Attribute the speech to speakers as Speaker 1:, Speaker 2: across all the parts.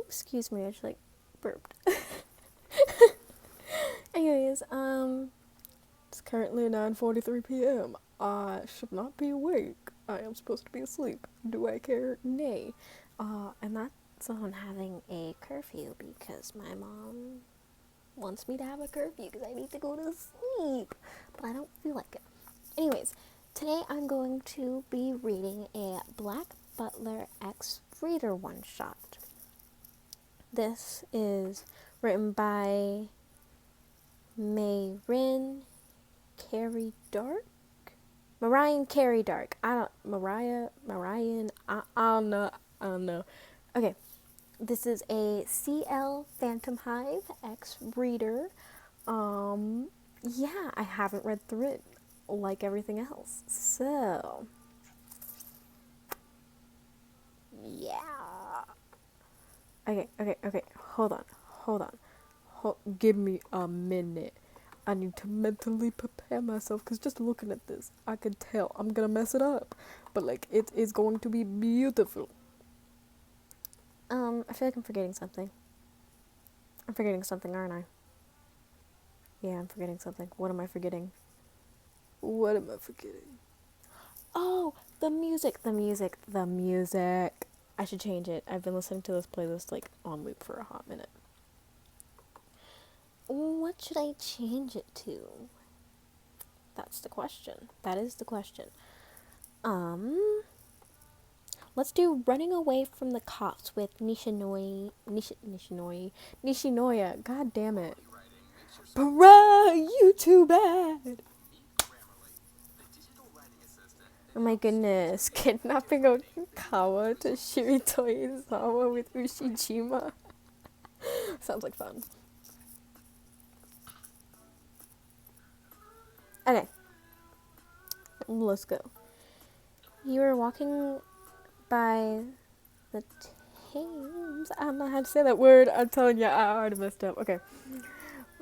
Speaker 1: Excuse me, I just burped. Anyways, it's currently 9:43 p.m. I should not be awake. I am supposed to be asleep. Do I care? Nay. And that's on having a curfew because my mom wants me to have a curfew because I need to go to sleep. But I don't feel like it. Anyways, today I'm going to be reading a Black Butler X Reader one-shot. This is written by MyrainCaryDark? MyrainCaryDark. I don't know. Okay, this is a Ciel phantomhive X Reader. Yeah, I haven't read through it like everything else. So, yeah. Okay. Hold on. Give me a minute. I need to mentally prepare myself because just looking at this, I can tell I'm gonna mess it up. But it is going to be beautiful. I feel like I'm forgetting something. I'm forgetting something, aren't I? Yeah, I'm forgetting something. What am I forgetting? Oh, the music. I should change it. I've been listening to this playlist on loop for a hot minute. What should I change it to? That's the question. That is the question. Let's do Running Away from the Cops with Nishinoya. God damn it. Bruh, you too bad. Oh my goodness. Kidnapping Okawa to Shiritoizawa with Ushijima. Sounds like fun. Okay. Let's go. You were walking by the Thames. I don't know how to say that word. I'm telling you, I already messed up. Okay.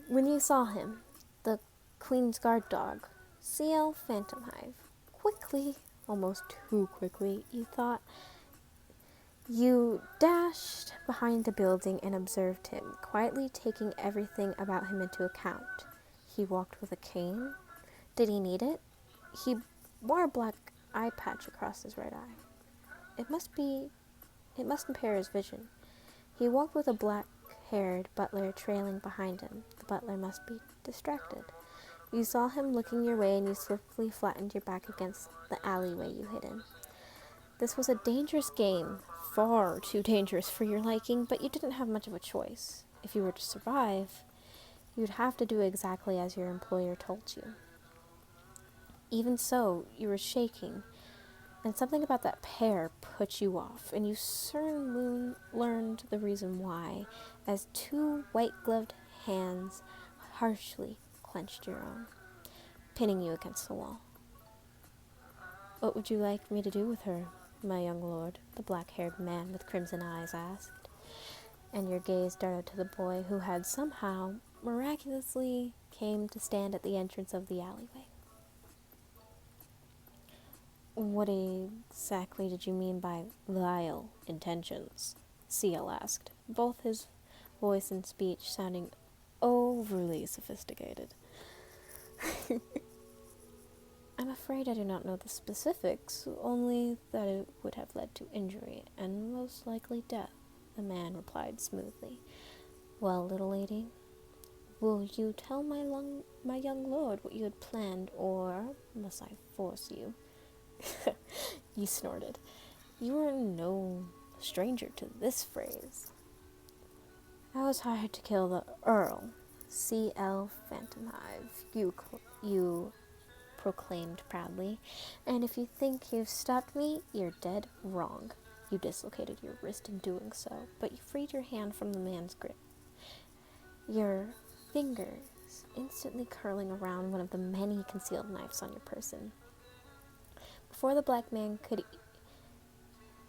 Speaker 1: When you saw him, the Queen's Guard dog, Ciel phantomhive, quickly, almost too quickly, you thought, you dashed behind the building and observed him, quietly taking everything about him into account. He walked with a cane. Did he need it? He wore a black eye patch across his right eye. It must impair his vision. He walked with a black-haired butler trailing behind him. The butler must be distracted. You saw him looking your way and you swiftly flattened your back against the alleyway you hid in. This was a dangerous game, far too dangerous for your liking, but you didn't have much of a choice. If you were to survive, you'd have to do exactly as your employer told you. Even so, you were shaking, and something about that pair put you off, and you soon learned the reason why, as two white-gloved hands harshly clenched your own, pinning you against the wall. What would you like me to do with her, my young lord? The black-haired man with crimson eyes asked, and your gaze darted to the boy who had somehow, miraculously, came to stand at the entrance of the alleyway. What exactly did you mean by vile intentions? Ciel asked, both his voice and speech sounding overly sophisticated. I'm afraid I do not know the specifics, only that it would have led to injury, and most likely death, the man replied smoothly. Well, little lady, will you tell my young lord what you had planned, or must I force you? You snorted. You are no stranger to this phrase. I was hired to kill the Earl, Ciel phantomhive, you proclaimed proudly, and if you think you've stopped me, you're dead wrong. You dislocated your wrist in doing so, but you freed your hand from the man's grip, your fingers instantly curling around one of the many concealed knives on your person. Before the black man could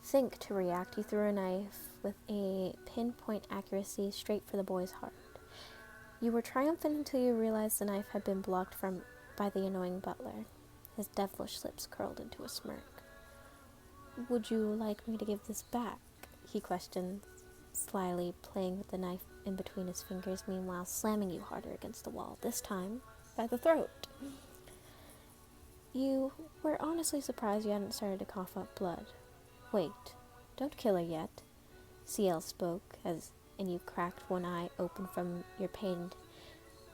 Speaker 1: think to react, he threw a knife with a pinpoint accuracy straight for the boy's heart. You were triumphant until you realized the knife had been blocked by the annoying butler. His devilish lips curled into a smirk. Would you like me to give this back? He questioned, slyly playing with the knife in between his fingers, meanwhile slamming you harder against the wall, this time by the throat. You were honestly surprised you hadn't started to cough up blood. Wait, don't kill her yet, Ciel spoke, and you cracked one eye open from your pained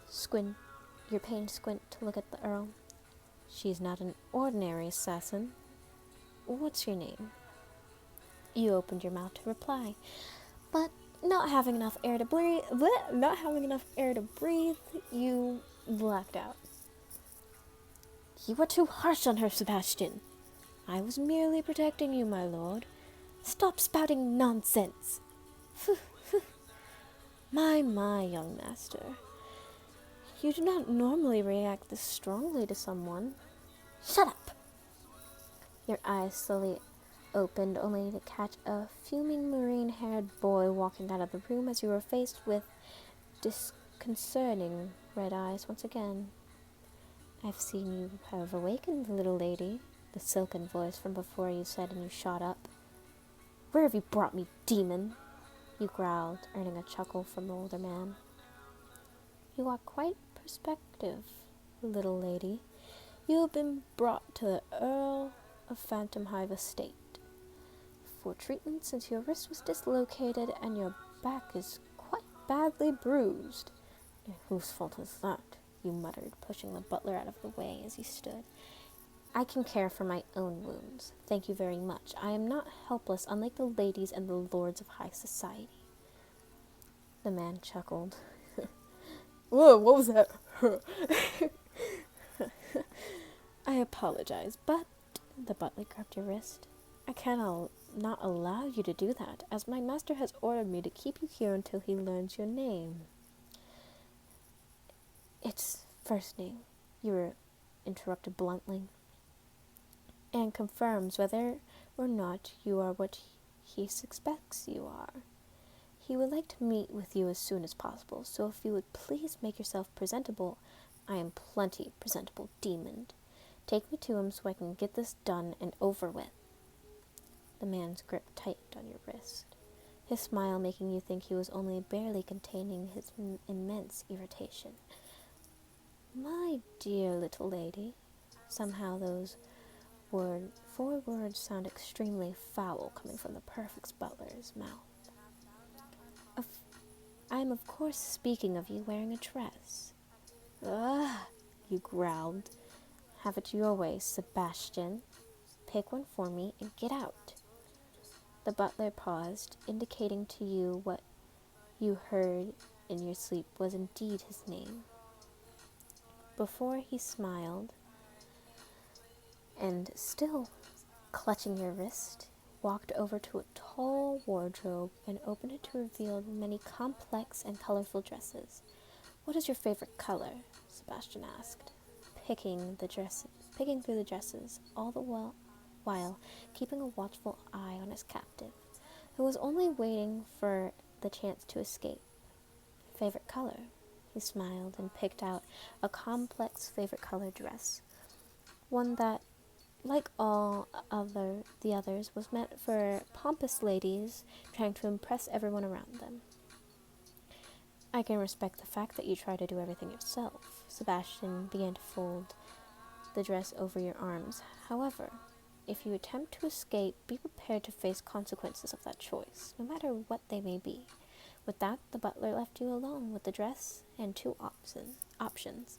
Speaker 1: squint to look at the Earl. She's not an ordinary assassin. What's your name? You opened your mouth to reply, but not having enough air to breathe, you blacked out. You are too harsh on her, Sebastian. I was merely protecting you, my lord. Stop spouting nonsense. My, young master. You do not normally react this strongly to someone. Shut up! Your eyes slowly opened, only to catch a fuming marine-haired boy walking out of the room as you were faced with disconcerting red eyes once again. I've seen you have awakened, little lady, the silken voice from before you said, and you shot up. Where have you brought me, demon? You growled, earning a chuckle from the older man. You are quite perspective, little lady. You have been brought to the Earl of Phantomhive estate for treatment since your wrist was dislocated and your back is quite badly bruised. Whose fault is that? You muttered, pushing the butler out of the way as he stood. I can care for my own wounds. Thank you very much. I am not helpless, unlike the ladies and the lords of high society. The man chuckled. Whoa, what was that? I apologize, but... The butler grabbed your wrist. I cannot not allow you to do that, as my master has ordered me to keep you here until he learns your name. It's first name, you were interrupted bluntly, and confirms whether or not you are what he suspects you are. He would like to meet with you as soon as possible, so if you would please make yourself presentable. I am plenty presentable, demon. Take me to him so I can get this done and over with. The man's grip tightened on your wrist, his smile making you think he was only barely containing his immense irritation. My dear little lady, somehow those four words sound extremely foul coming from the perfect butler's mouth. I am of course speaking of you wearing a dress. Ugh, you growled. Have it your way, Sebastian. Pick one for me and get out. The butler paused, indicating to you what you heard in your sleep was indeed his name. Before he smiled, and still clutching your wrist, walked over to a tall wardrobe and opened it to reveal many complex and colorful dresses. What is your favorite color? Sebastian asked, picking through the dresses, all the while keeping a watchful eye on his captive, who was only waiting for the chance to escape. Favorite color? He smiled and picked out a complex favorite color dress, one that, like the others, was meant for pompous ladies trying to impress everyone around them. I can respect the fact that you try to do everything yourself. Sebastian began to fold the dress over your arms. However, if you attempt to escape, be prepared to face consequences of that choice, no matter what they may be. With that, the butler left you alone with the dress and two options.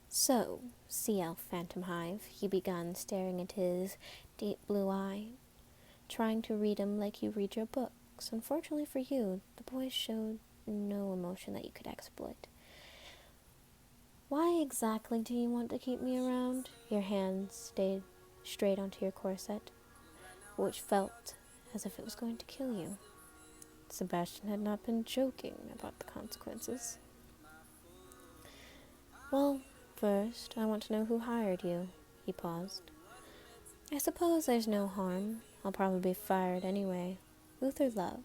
Speaker 1: So, Ciel Phantomhive, he began, staring into his deep blue eye, trying to read him like you read your books. Unfortunately for you, the boy showed no emotion that you could exploit. Why exactly do you want to keep me around? Your hand stayed straight onto your corset, which felt as if it was going to kill you. Sebastian had not been joking about the consequences. Well, first, I want to know who hired you. He paused. I suppose there's no harm. I'll probably be fired anyway. Luther Love.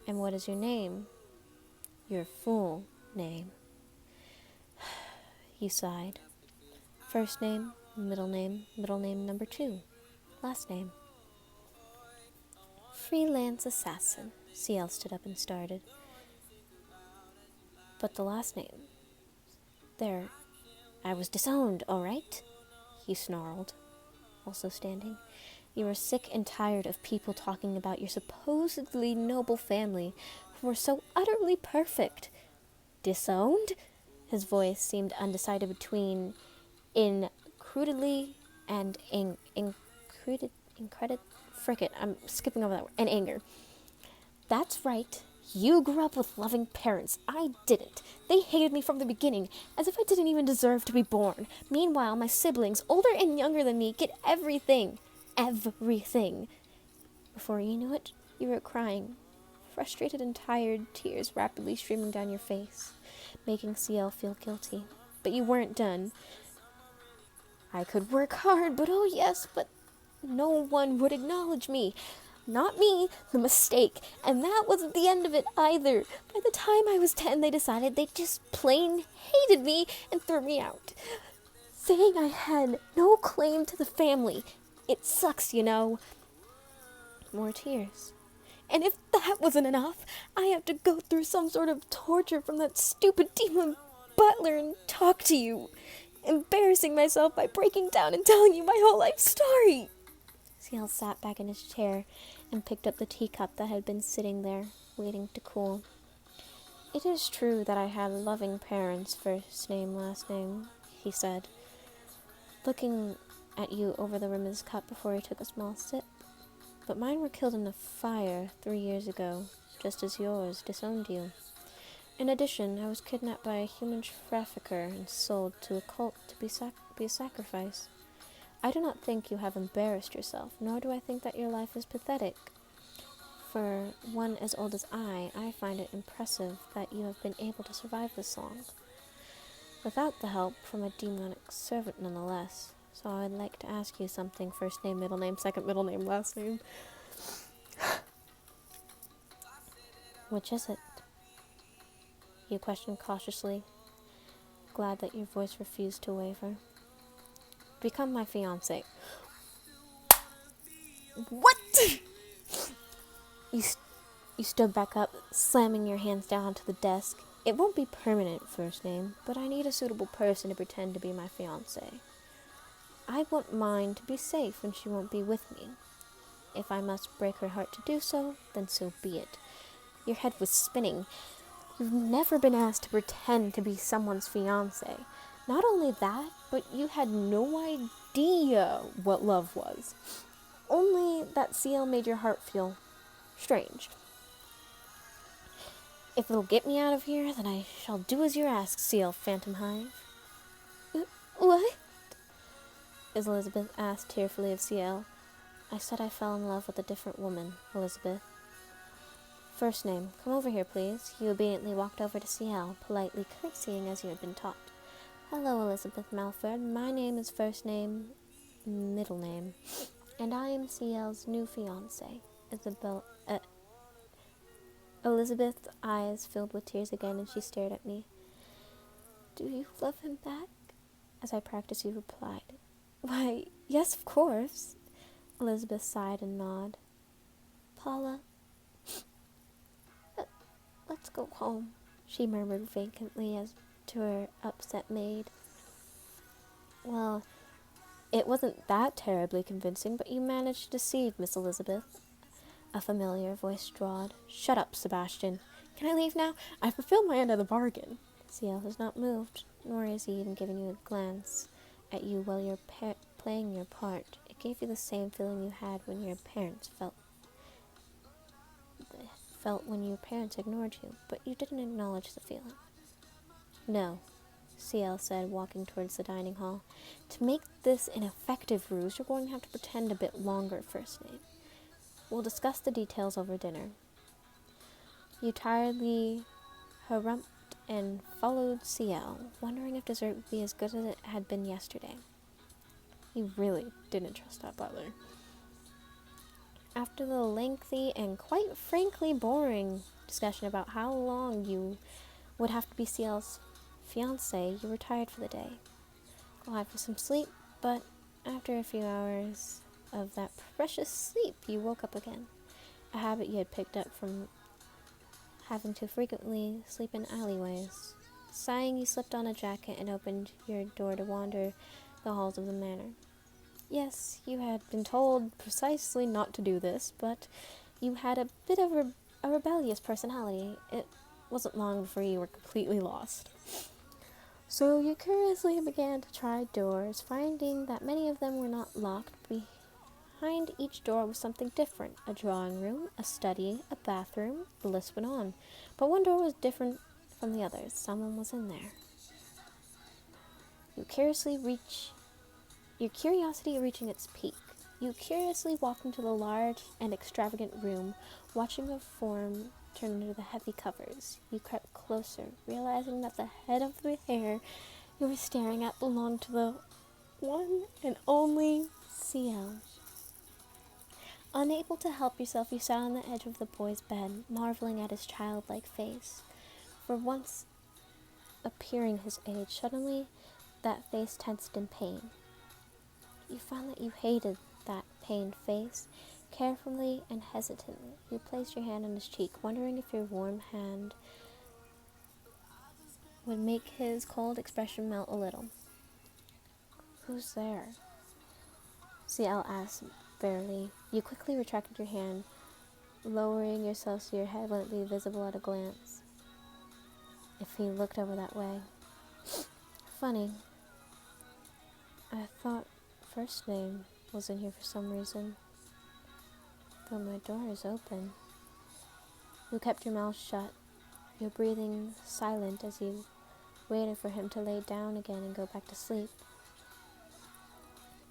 Speaker 1: And what is your name? Your full name. You sighed. First name number 2. Last name. Freelance assassin. Ciel stood up and started. But the last name... There, I was disowned, all right? He snarled, also standing. You were sick and tired of people talking about your supposedly noble family who were so utterly perfect. Disowned? His voice seemed undecided between incredibly and frick it, I'm skipping over that word, and anger. That's right. You grew up with loving parents. I didn't. They hated me from the beginning, as if I didn't even deserve to be born. Meanwhile, my siblings, older and younger than me, get everything. Everything. Before you knew it, you were crying. Frustrated and tired, tears rapidly streaming down your face, making Ciel feel guilty. But you weren't done. I could work hard, but oh yes, but no one would acknowledge me. Not me, the mistake. And that wasn't the end of it either. By the time I was 10, they decided they just plain hated me and threw me out, saying I had no claim to the family. It sucks, you know. More tears. And if that wasn't enough, I have to go through some sort of torture from that stupid demon butler and talk to you, embarrassing myself by breaking down and telling you my whole life story. Ciel sat back in his chair and picked up the teacup that had been sitting there, waiting to cool. It is true that I had loving parents, first name, last name, he said, looking at you over the rim of his cup before he took a small sip. But mine were killed in a fire 3 years ago, just as yours disowned you. In addition, I was kidnapped by a human trafficker and sold to a cult to be a sacrifice. I do not think you have embarrassed yourself, nor do I think that your life is pathetic. For one as old as I find it impressive that you have been able to survive this long, without the help from a demonic servant nonetheless. So I would like to ask you something, first name, middle name, second middle name, last name. Which is it? You questioned cautiously, glad that your voice refused to waver. Become my fiancé. What? You stood back up, slamming your hands down onto the desk. It won't be permanent, first name, but I need a suitable person to pretend to be my fiancé. I want mine to be safe and she won't be with me. If I must break her heart to do so, then so be it. Your head was spinning. You've never been asked to pretend to be someone's fiancé. Not only that, but you had no idea what love was. Only that Ciel made your heart feel strange. If it'll get me out of here, then I shall do as you ask, Ciel, phantomhive. What? Elizabeth asked tearfully of Ciel. I said I fell in love with a different woman, Elizabeth. First name, come over here, please. You obediently walked over to Ciel, politely curtsying as you had been taught. Hello, Elizabeth Malford. My name is first name, middle name, and I am Ciel's new fiancé, Elizabeth's eyes filled with tears again, and she stared at me. Do you love him back? As I practiced, you replied. Why, yes, of course. Elizabeth sighed and nodded. Paula, let's go home, she murmured vacantly as to her upset maid. Well, it wasn't that terribly convincing, but you managed to deceive Miss Elizabeth. A familiar voice drawled. Shut up, Sebastian. Can I leave now? I've fulfilled my end of the bargain. Ciel has not moved, nor has he even given you a glance at you while you're playing your part. It gave you the same feeling you had when your parents felt when your parents ignored you, but you didn't acknowledge the feeling. No, Ciel said, walking towards the dining hall. To make this an effective ruse, you're going to have to pretend a bit longer, first name. We'll discuss the details over dinner. You tiredly harumphed and followed Ciel, wondering if dessert would be as good as it had been yesterday. He really didn't trust that butler. After the lengthy and quite frankly boring discussion about how long you would have to be Ciel's fiancé, you retired for the day. Glad for some sleep, but after a few hours of that precious sleep, you woke up again, a habit you had picked up from having to frequently sleep in alleyways. Sighing, you slipped on a jacket and opened your door to wander the halls of the manor. Yes, you had been told precisely not to do this, but you had a bit of a rebellious personality. It wasn't long before you were completely lost. So you curiously began to try doors, finding that many of them were not locked. Behind each door was something different: a drawing room, a study, a bathroom, the list went on. But one door was different from the others. Someone was in there. Your curiosity reaching its peak. You curiously walked into the large and extravagant room, watching a form turn under the heavy covers. You crept closer, realizing that the head of the hair you were staring at belonged to the one and only Ciel. Unable to help yourself, you sat on the edge of the boy's bed, marveling at his childlike face. For once appearing his age, suddenly that face tensed in pain. You found that you hated that pained face. Carefully and hesitantly, you placed your hand on his cheek, wondering if your warm hand would make his cold expression melt a little. "Who's there?" Ciel asked barely. You quickly retracted your hand, lowering yourself so your head wouldn't be visible at a glance. If he looked over that way. Funny. I thought first name was in here for some reason. Though my door is open. You kept your mouth shut, your breathing silent as you waited for him to lay down again and go back to sleep.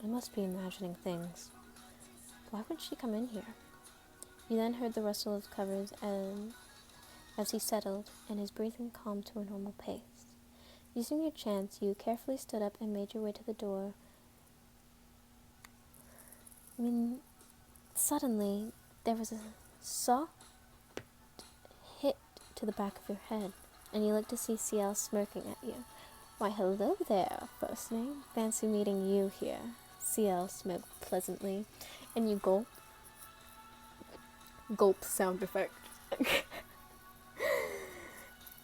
Speaker 1: I must be imagining things. Why would she come in here? You then heard the rustle of covers as he settled, and his breathing calmed to a normal pace. Using your chance, you carefully stood up and made your way to the door. When suddenly there was a soft hit to the back of your head, and you looked to see Ciel smirking at you. "Why, hello there, first name. Fancy meeting you here." Ciel smoked pleasantly, and you gulp. Gulp sound effect.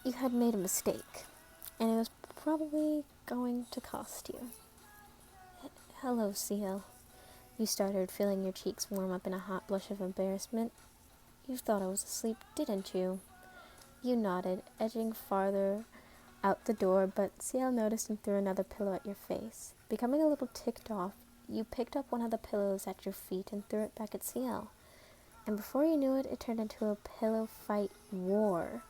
Speaker 1: You had made a mistake, and it was probably going to cost you. "Hello, Ciel." You started, feeling your cheeks warm up in a hot blush of embarrassment. "You thought I was asleep, didn't you?" You nodded, edging farther out the door, but Ciel noticed and threw another pillow at your face. Becoming a little ticked off, you picked up one of the pillows at your feet and threw it back at Ciel. And before you knew it, it turned into a pillow fight war.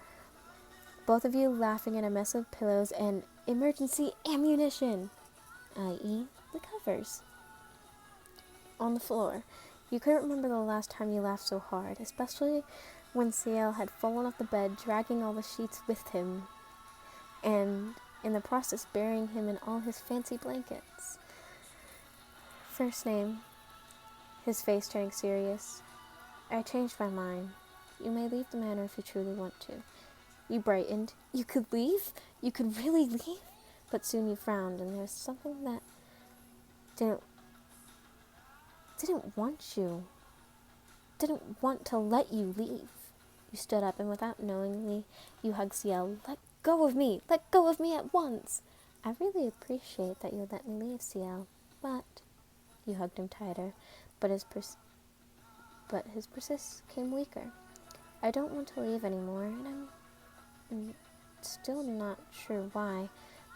Speaker 1: Both of you laughing at a mess of pillows and emergency ammunition, i.e. the covers, on the floor. You couldn't remember the last time you laughed so hard, especially when Ciel had fallen off the bed, dragging all the sheets with him, and in the process burying him in all his fancy blankets. First name, his face turning serious. "I changed my mind. You may leave the manor if you truly want to." You brightened. "You could leave? You could really leave?" But soon you frowned, and there was something that didn't want to let you leave. You stood up, and without knowingly, you hugged Ciel. "Let go of me! Let go of me at once!" "I really appreciate that you would let me leave, Ciel, but..." You hugged him tighter, but his persist came weaker. "I don't want to leave anymore, and I'm still not sure why,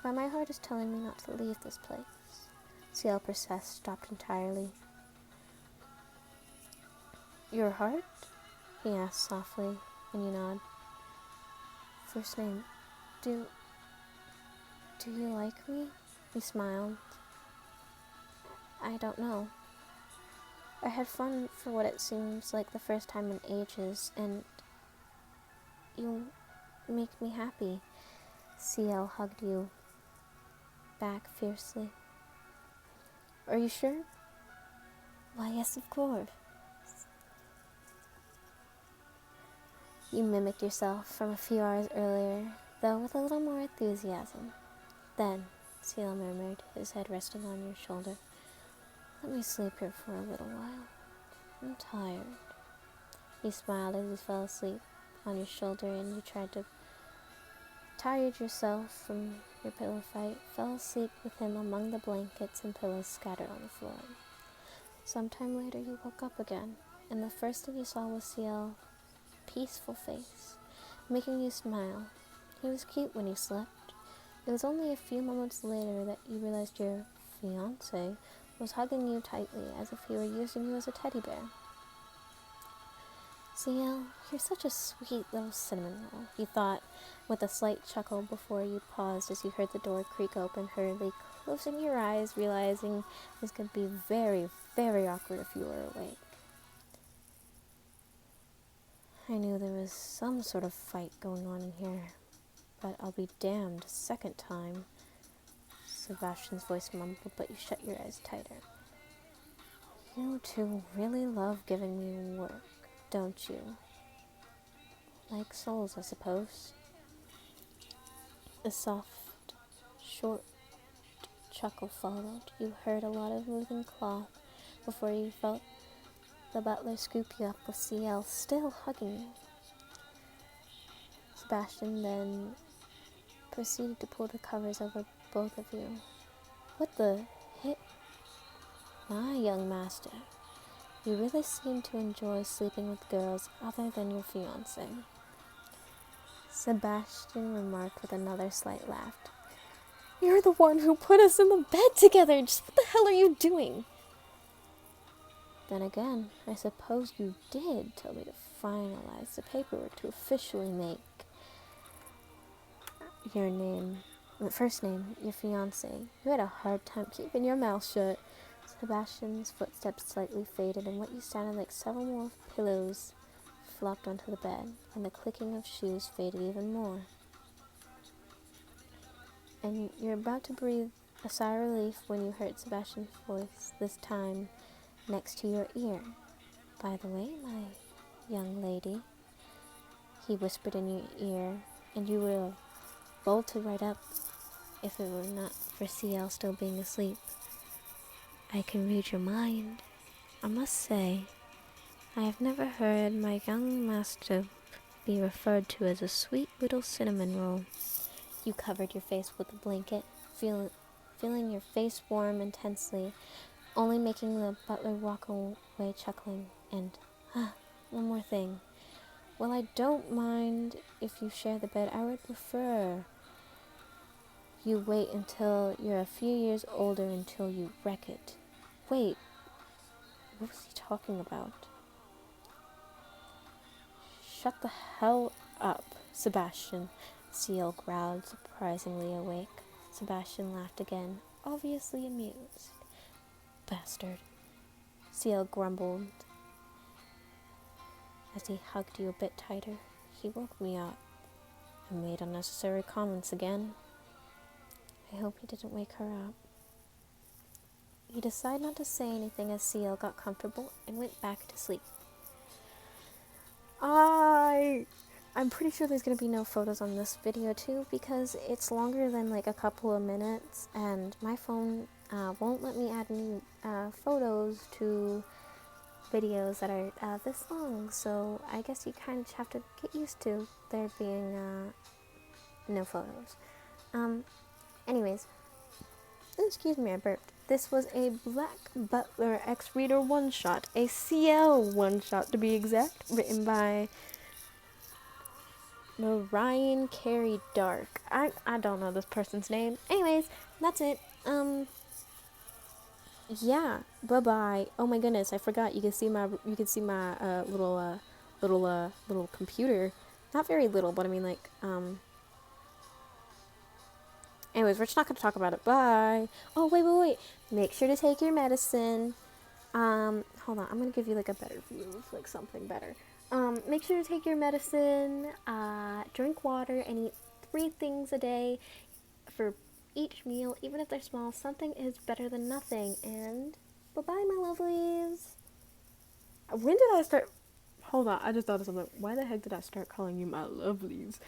Speaker 1: but my heart is telling me not to leave this place." Ciel persist stopped entirely. "Your heart?" he asked softly, and you nod. First name, do you like me?" He smiled. "I don't know. I had fun for what it seems like the first time in ages, and you make me happy." Ciel hugged you back fiercely. "Are you sure?" "Why, yes, of course." You mimicked yourself from a few hours earlier, though with a little more enthusiasm. "Then," Ciel murmured, his head resting on your shoulder, "let me sleep here for a little while. I'm tired." He smiled as he fell asleep. on your shoulder and you tried to tired yourself from your pillow fight, fell asleep with him among the blankets and pillows scattered on the floor. Sometime later you woke up again, and the first thing you saw was Ciel's peaceful face, making you smile. He was cute when you slept. It was only a few moments later that you realized your fiancé was hugging you tightly as if he were using you as a teddy bear. Ciel, you're such a sweet little cinnamon roll, you thought, with a slight chuckle before you paused as you heard the door creak open hurriedly, closing your eyes, realizing this could be very, very awkward if you were awake. I knew there was some sort of fight going on in here, but I'll be damned a second time, Sebastian's voice mumbled, but you shut your eyes tighter. You two really love giving me work, don't you? Like souls, I suppose. A soft, short chuckle followed. You heard a lot of moving cloth before you felt the butler scoop you up with Ciel still hugging you. Sebastian then proceeded to pull the covers over both of you. What the heck? My young master, you really seem to enjoy sleeping with girls other than your fiancé, Sebastian remarked with another slight laugh. You're the one who put us in the bed together. Just what the hell are you doing? Then again, I suppose you did tell me to finalize the paperwork to officially make your name, first name, your fiancé. You had a hard time keeping your mouth shut. Sebastian's footsteps slightly faded, and what you sounded like several more pillows flopped onto the bed, and the clicking of shoes faded even more. And you're about to breathe a sigh of relief when you heard Sebastian's voice, this time next to your ear. By the way, my young lady, he whispered in your ear, and you would have bolted right up if it were not for Ciel still being asleep. I can read your mind. I must say, I have never heard my young master be referred to as a sweet little cinnamon roll. You covered your face with a blanket, feeling your face warm intensely, only making the butler walk away chuckling. And, one more thing. While I don't mind if you share the bed, I would prefer you wait until you're a few years older until you wreck it. Wait, what was he talking about? Shut the hell up, Sebastian, Ciel growled, surprisingly awake. Sebastian laughed again, obviously amused. Bastard, Ciel grumbled as he hugged you a bit tighter. He woke me up and made unnecessary comments again. I hope he didn't wake her up. You decided not to say anything as Ciel got comfortable and went back to sleep. I'm pretty sure there's going to be no photos on this video too, because it's longer than like a couple of minutes, and my phone won't let me add any photos to videos that are this long, so I guess you kind of have to get used to there being no photos. Anyways, excuse me, I burped. This was a Black Butler X-Reader one-shot, a Ciel one-shot to be exact, written by MyrainCaryDark. I don't know this person's name. Anyways, that's it. Yeah, bye-bye. Oh my goodness, I forgot. You can see my little computer. Not very little, but I mean like anyways, we're just not going to talk about it. Bye. Oh, wait. Make sure to take your medicine. Hold on. I'm going to give you, like, a better view of, like, something better. Make sure to take your medicine, drink water, and eat 3 things a day for each meal. Even if they're small, something is better than nothing. And bye-bye, my lovelies. When did I start... Hold on. I just thought of something. Why the heck did I start calling you my lovelies?